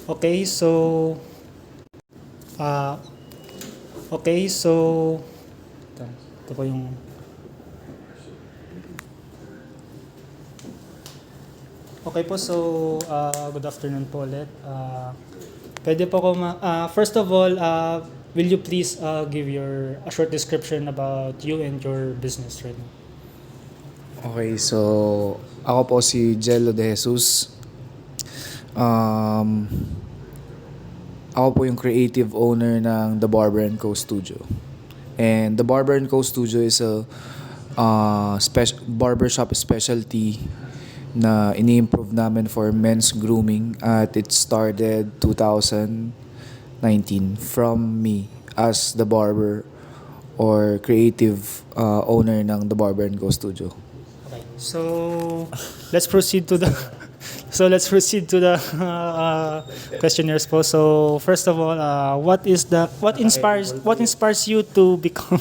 Okay, so ah okay, so ito po yung Okay po, so good afternoon po ulit. Pwede po ko first of all, will you please give a short description about you and your business right now? Okay, so ako po si Jello De Jesus. Um, Ako po yung creative owner ng The Barber & Co. Studio. And The Barber & Co. Studio is a barbershop specialty na ini-improve namin for men's grooming at it started 2019 from me as the barber or creative owner ng The Barber & Co. Studio. Okay. So let's proceed to the questionnaires po. So first of all, what inspires you to become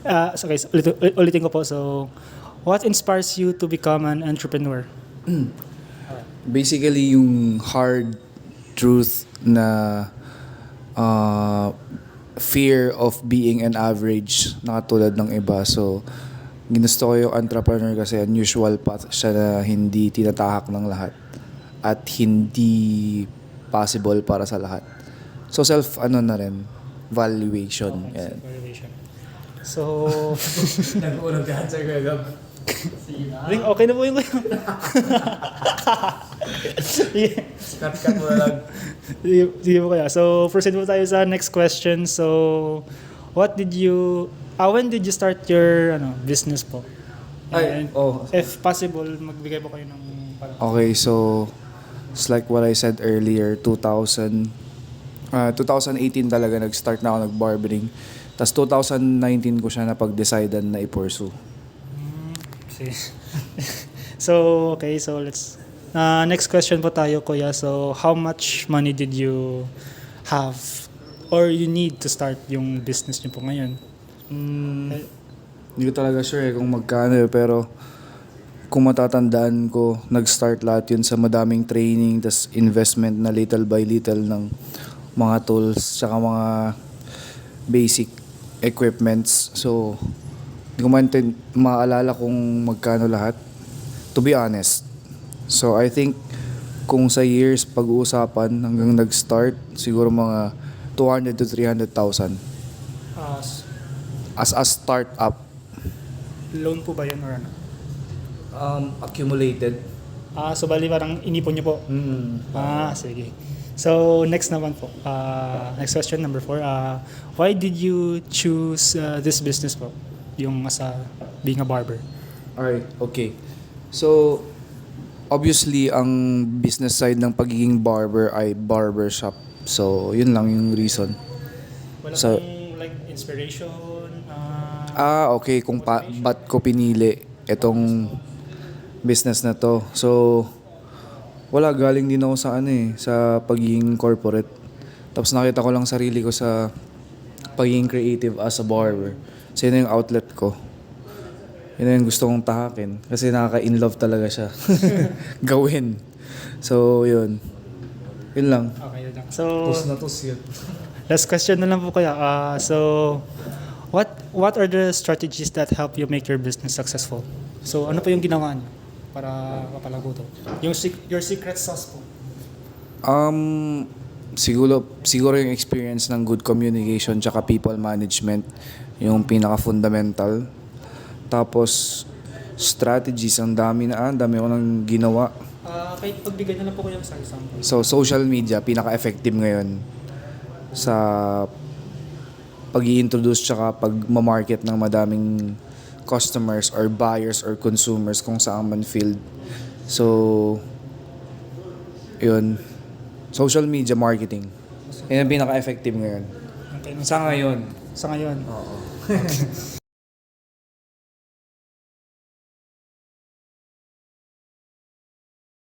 okay, so ulitin ko po. So what inspires you to become an entrepreneur? Basically, yung hard truth na fear of being an average na katulad ng iba. So, ginusto ko yung entrepreneur kasi unusual path siya na hindi tinatahak ng lahat at hindi possible para sa lahat. So, na rin, valuation. Okay, Yan. self-evaluation. So, Nag-uulog ka, Sir Gagab. okay na po yung Cut mo na lang. Sige po kaya. So, proceed po tayo sa next question. So, when did you start your business po? And if possible, magbigay po kayo ng parang... Okay, so it's like what I said earlier, 2018 talaga nag-start na ako nag-barbering. Tapos 2019 ko siya napag-decidean na i-pursue. Sige. So, okay. So, let's... next question po tayo, Kuya. So, how much money did you have or you need to start yung business niyo po ngayon? Hindi ko talaga sure kung magkano pero kung matatandaan ko, nag-start lahat yun sa madaming training, tas investment na little by little ng mga tools, tsaka mga basic equipments. So, hindi ko maalala kung magkano lahat. To be honest. So, I think kung sa years pag-uusapan hanggang nag-start, siguro mga 200 to 300,000 as a start-up. Loan po ba yun or ano? Accumulated. So bali parang inipon niyo po. Sige. So next naman po. Next question number 4. Why did you choose this business po? Yung being a barber. Alright, okay. So, obviously, ang business side ng pagiging barber ay barbershop. So, yun lang yung reason. Wala So- pong like inspiration? Okay. Kung ba't ko pinili itong business na to. So, wala. Galing din ako sa pagiging corporate. Tapos nakita ko lang sarili ko sa pagiging creative as a barber. So, yun yung outlet ko. Yun yung gusto kong tahakin. Kasi nakaka-inlove talaga siya. Gawin. So, yun. Yun lang. Okay lang. So na tos yun. last question na lang po kaya. So what are the strategies that help you make your business successful? So ano po yung ginawa niyo para mapalago to? Your secret sauce po. Siguro yung experience ng good communication tsaka people management yung pinaka-fundamental. Tapos strategies, ang dami ko nang ginawa. Kahit pagbigay na lang po kayo sa example. So social media pinaka-effective ngayon sa pag-i-introduce tsaka pag-market ng madaming customers or buyers or consumers kung saan man field. So yun, social media marketing. Yan ang pinaka-effective ngayon. Okay, Sa ngayon. Sa ngayon. Oo.